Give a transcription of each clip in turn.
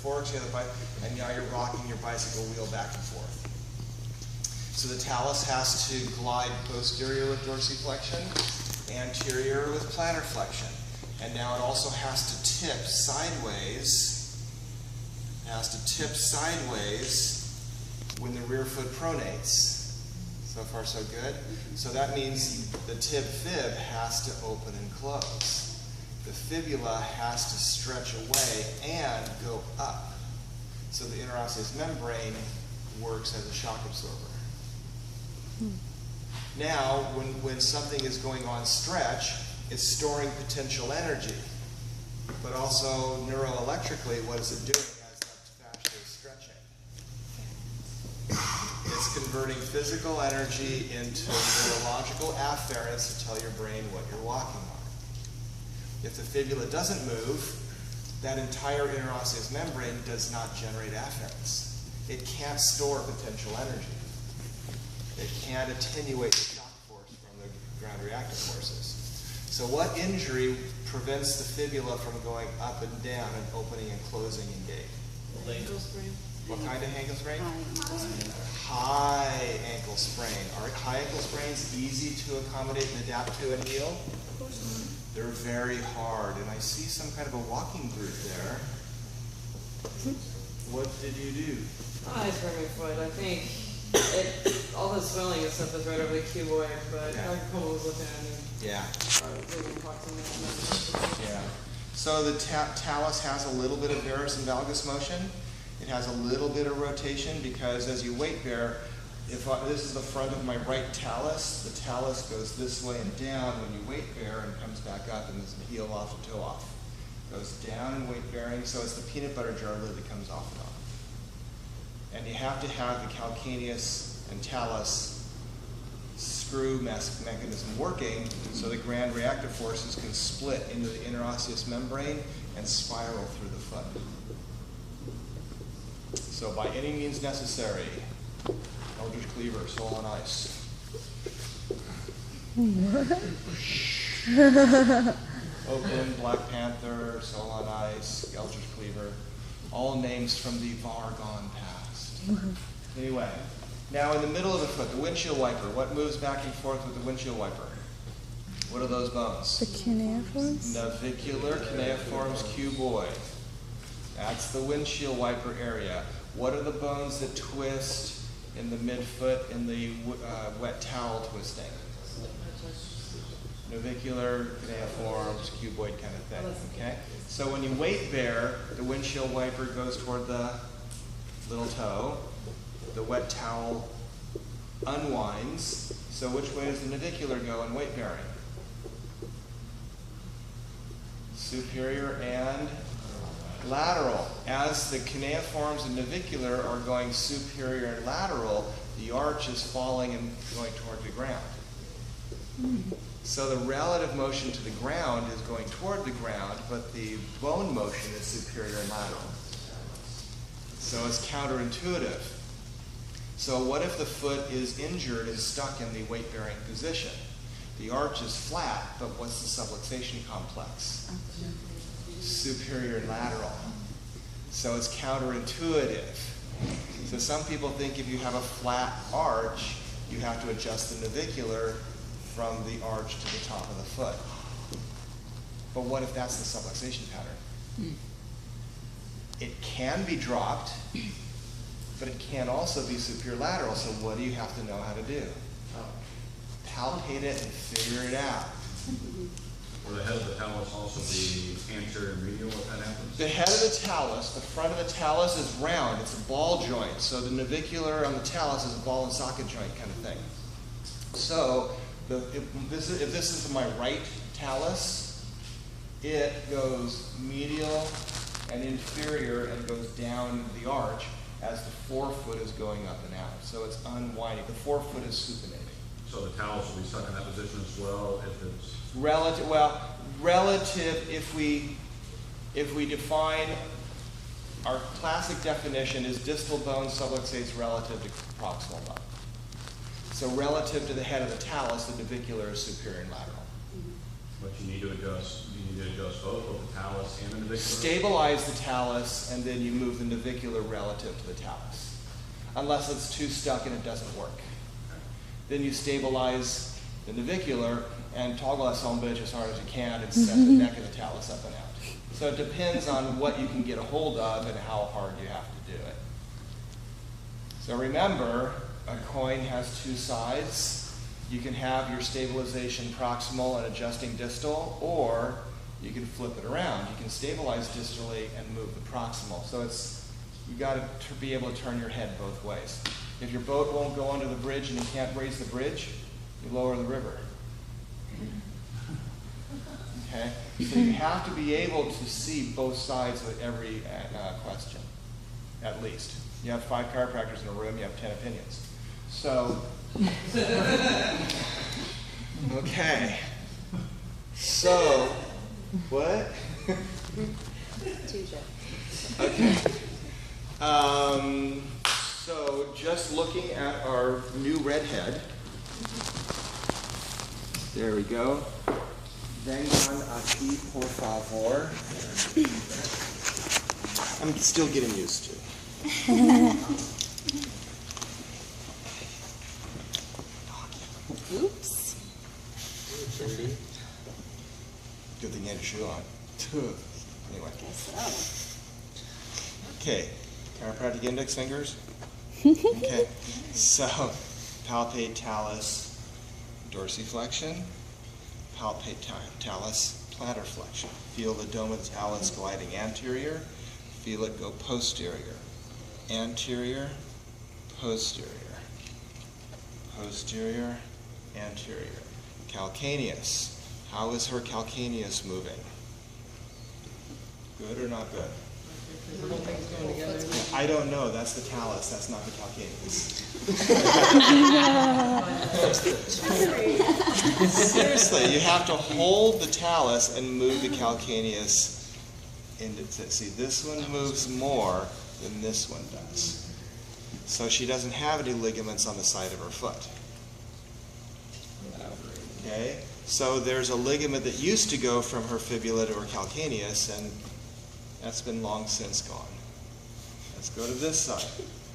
forks, and now you're rocking your bicycle wheel back and forth. So the talus has to glide posterior with dorsiflexion, anterior with plantar flexion. And now it also has to tip sideways. It has to tip sideways when the rear foot pronates. So far so good? So that means the tib fib has to open and close. The fibula has to stretch away and go up. So the interosseous membrane works as a shock absorber. Now, when something is going on stretch, it's storing potential energy. But also, neuroelectrically, what is it doing as that fascia is stretching? It's converting physical energy into neurological afferents to tell your brain what you're walking on. If the fibula doesn't move, that entire interosseous membrane does not generate afferents. It can't store potential energy. It can't attenuate the shock force from the ground reactive forces. So what injury prevents the fibula from going up and down and opening and closing in gait? Ankle sprain. What kind of ankle sprain? High High ankle ankle sprain. sprain. Are high ankle sprains easy to accommodate and adapt to and heal? They're very hard, and I see some kind of a walking group there. What did you do? I sprained my foot. I think all the swelling and stuff is right over the cuboid, but Yeah. Dr. Cole was looking at me. Yeah. Yeah. Yeah. So the talus has a little bit of varus and valgus motion. It has a little bit of rotation because as you weight bear, if this is the front of my right talus, the talus goes this way and down when you weight bear and comes back up, and this is the heel off and toe off. Goes down in weight bearing, so it's the peanut butter jar lid that comes off and on. And you have to have the calcaneus and talus screw mechanism working so the grand reactive forces can split into the interosseous membrane and spiral through the foot. So by any means necessary, Eldridge Cleaver, sole on ice. Oakland, Black Panther, sole on ice, Eldridge Cleaver, all names from the far gone past. Anyway, now in the middle of the foot, the windshield wiper. What moves back and forth with the windshield wiper? What are those bones? The cuneiforms? Navicular cuneiforms cuboid. That's the windshield wiper area. What are the bones that twist in the midfoot in the wet towel twisting? Navicular cuneiforms, cuboid kind of thing. Okay? So when you weight bear, the windshield wiper goes toward the little toe. The wet towel unwinds. So which way does the navicular go in weight bearing? Superior and lateral. As the cuneiforms and navicular are going superior and lateral, the arch is falling and going toward the ground. So the relative motion to the ground is going toward the ground, but the bone motion is superior and lateral. So it's counterintuitive. So what if the foot is injured and stuck in the weight-bearing position? The arch is flat, but what's the subluxation complex? Superior and lateral. So it's counterintuitive. So some people think if you have a flat arch, you have to adjust the navicular from the arch to the top of the foot. But what if that's the subluxation pattern? It can be dropped, but it can also be superior lateral. So what do you have to know how to do? Palpate it and figure it out. Will the head of the talus also be anterior and medial if that happens? The head of the talus, the front of the talus is round. It's a ball joint. So the navicular on the talus is a ball and socket joint kind of thing. So if this is my right talus, it goes medial and inferior and goes down the arch as the forefoot is going up and out. So it's unwinding. The forefoot is supinating. So the talus will be stuck in that position as well if it's... Relative if we define our classic definition is distal bone subluxates relative to proximal bone. So relative to the head of the talus, the navicular is superior and lateral. But you need to adjust. You You adjust both the talus and the navicular? Stabilize the talus, and then you move the navicular relative to the talus. Unless it's too stuck and it doesn't work. Then you stabilize the navicular and toggle that son of a bitch as hard as you can and set the neck of the talus up and out. So it depends on what you can get a hold of and how hard you have to do it. So remember, a coin has two sides. You can have your stabilization proximal and adjusting distal, or you can flip it around. You can stabilize distally and move the proximal. So you got to be able to turn your head both ways. If your boat won't go under the bridge and you can't raise the bridge, you lower the river. Okay? So you have to be able to see both sides of every question, at least. You have 5 chiropractors in a room, you have 10 opinions. So, okay. So, what? Okay. So just looking at our new redhead. There we go. Vengan aquí, por favor. I'm still getting used to it. Oops. Good thing you had your shoe on. Anyway. Okay. Chiropractic index fingers. Okay. So, palpate talus dorsiflexion. Palpate talus plantar flexion. Feel the dome of the talus gliding anterior. Feel it go posterior. Anterior, posterior. Posterior, anterior. Calcaneus. How is her calcaneus moving? Good or not good? The whole thing's going together. I don't know. That's the talus. That's not the calcaneus. Seriously, you have to hold the talus and move the calcaneus into. See, this one moves more than this one does. So she doesn't have any ligaments on the side of her foot. Okay? So there's a ligament that used to go from her fibula to her calcaneus, and that's been long since gone. Let's go to this side.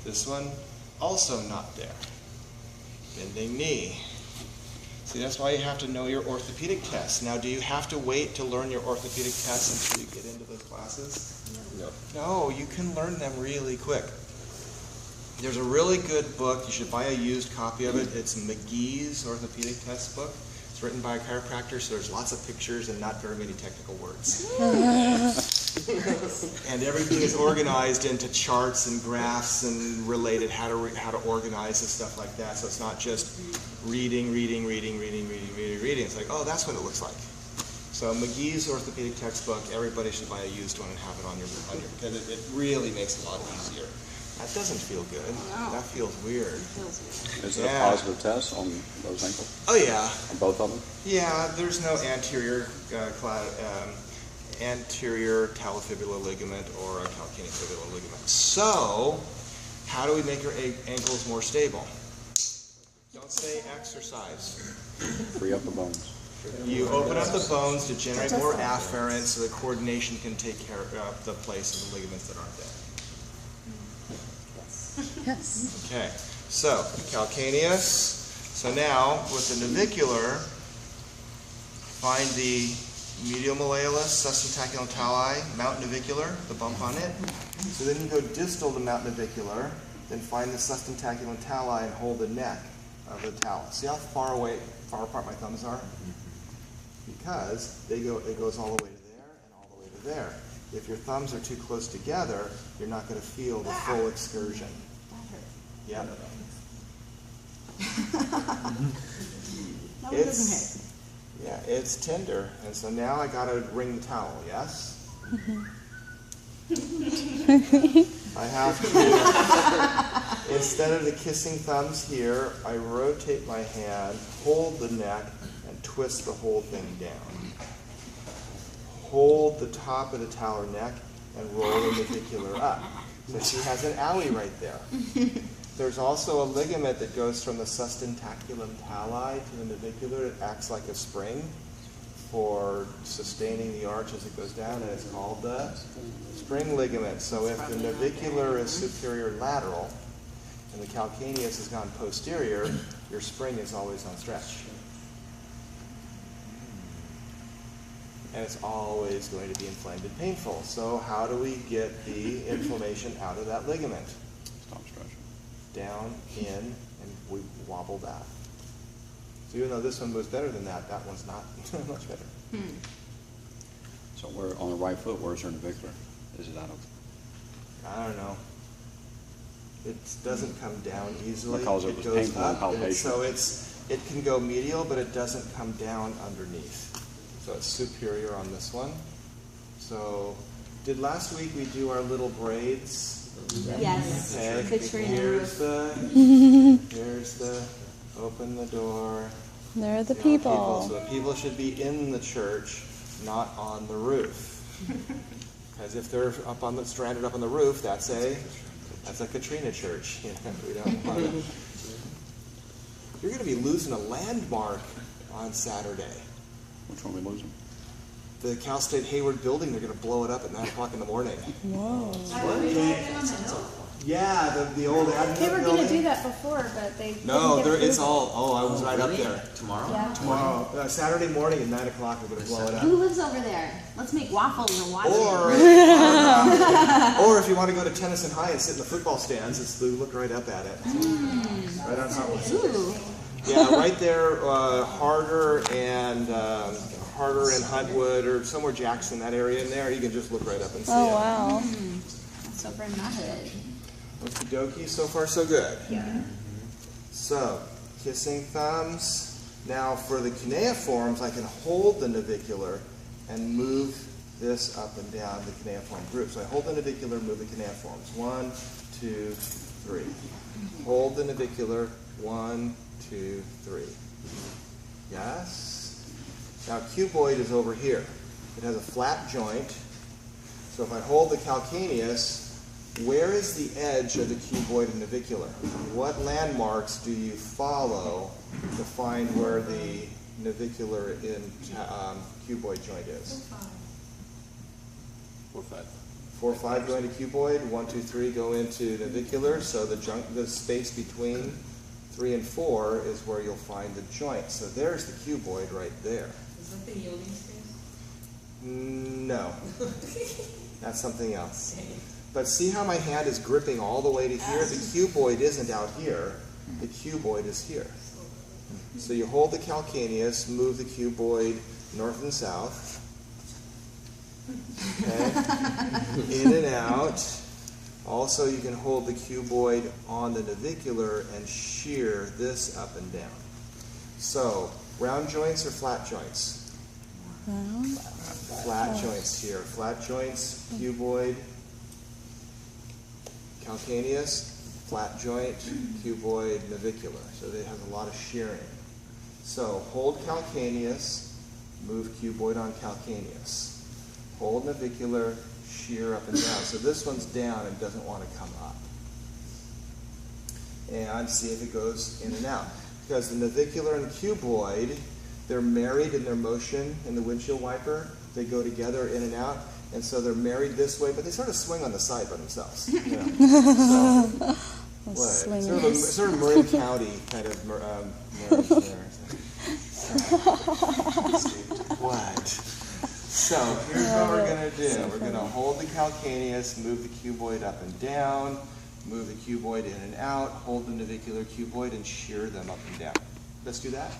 This one, also not there. Bending knee. See, that's why you have to know your orthopedic tests. Now, do you have to wait to learn your orthopedic tests until you get into those classes? No. No, you can learn them really quick. There's a really good book. You should buy a used copy of it. It's McGee's orthopedic test book. It's written by a chiropractor, so there's lots of pictures and not very many technical words. And everything is organized into charts and graphs and related how to organize and stuff like that. So it's not just reading. It's like, oh, that's what it looks like. So McGee's orthopedic textbook, everybody should buy a used one and have it on your because it really makes it a lot easier. That doesn't feel good. No. That feels weird. Is it a positive test on those ankles? Oh yeah. On both of them? Yeah, there's no anterior talofibular ligament or a calcaneofibular ligament. So, how do we make our ankles more stable? Don't say exercise. Free up the bones. You open up the bones to generate more afferent so the coordination can take care of the place of the ligaments that aren't there. Yes. Okay, so calcaneus. So now with the navicular, find the medial malleolus, sustentaculum tali, mount navicular, the bump on it. So then you go distal to mount navicular, then find the sustentaculum tali and hold the neck of the talus. See how far apart my thumbs are? Because it goes all the way to there and all the way to there. If your thumbs are too close together, you're not going to feel the full excursion. Yeah. No, it doesn't hurt. Yeah, it's tender, and so now I got to wring the towel. Yes. I have to. Instead of the kissing thumbs here, I rotate my hand, hold the neck, and twist the whole thing down. Hold the top of the talar neck and roll the navicular up. So she has an alley right there. There's also a ligament that goes from the sustentaculum tali to the navicular. It acts like a spring. for sustaining the arch as it goes down, and it's called the spring ligament. So if the navicular is superior lateral and the calcaneus has gone posterior, your spring is always on stretch. And it's always going to be inflamed and painful. So how do we get the inflammation out of that ligament? Stop stretching. Down, in, and we wobble that. So even though this one was better than that, that one's not much better. So where, on the right foot, where's her navicular? Is it out of, I don't know. It doesn't come down easily. Because it was goes painful and up, and palpation. so it can go medial, but it doesn't come down underneath. So it's superior on this one. So did last week we do our little braids? Yes. Okay. Katrina. Here's the open the door. There are the See all people. So the people should be in the church, not on the roof. Because if they're up on the stranded up on the roof, that's a Katrina church. You know, we don't want to. You're going to be losing a landmark on Saturday. which one are we losing? The Cal State Hayward building, they're going to blow it up at 9 o'clock in the morning. Whoa. Yeah, the old admin They were building. going to do that before, but they No, didn't get it's approval. all. Oh, I was right up there. Tomorrow? Yeah. Tomorrow, Saturday morning at 9 o'clock, they're going to blow it Who up. lives over there? Let's make waffles and watch Or, it. or if you want to go to Tennyson High and sit in the football stands, you look right up at it. Right on top of it. Ooh. Yeah, right there, Harder and Huntwood, or somewhere Jackson, that area in there. You can just look right up and see Oh, it. wow. That's over in my hood. Okie dokie, so far so good. Yeah. So, kissing thumbs. Now for the cuneiforms, I can hold the navicular and move this up and down the cuneiform group. So I hold the navicular, move the cuneiforms. 1, 2, 3. Hold the navicular. 1, 2, 3. Yes? Now cuboid is over here. It has a flat joint. So if I hold the calcaneus, where is the edge of the cuboid and navicular? What landmarks do you follow to find where the navicular and cuboid joint is? 4, 5. 4, 5 go into cuboid. 1, 2, 3 go into navicular. So the space between 3 and 4 is where you'll find the joint. So there's the cuboid right there. Is that the yielding space? No, that's something else. But see how my hand is gripping all the way to here? The cuboid isn't out here. The cuboid is here. So you hold the calcaneus, move the cuboid north and south. Okay? In and out. Also, you can hold the cuboid on the navicular and shear this up and down. So, round joints or flat joints? Round. Flat joints here. Flat joints, cuboid, calcaneus, flat joint, cuboid, navicular. So they have a lot of shearing. So hold calcaneus, move cuboid on calcaneus. Hold navicular, shear up and down. So this one's down and doesn't want to come up. And see if it goes in and out. Because the navicular and cuboid, they're married in their motion in the windshield wiper. They go together in and out. And so they're married this way, but they sort of swing on the side by themselves. You know? So, what? Sort of Marin County kind of marriage there. What? So here's what we're going to do. We're going to hold the calcaneus, move the cuboid up and down, move the cuboid in and out, hold the navicular cuboid, and shear them up and down. Let's do that.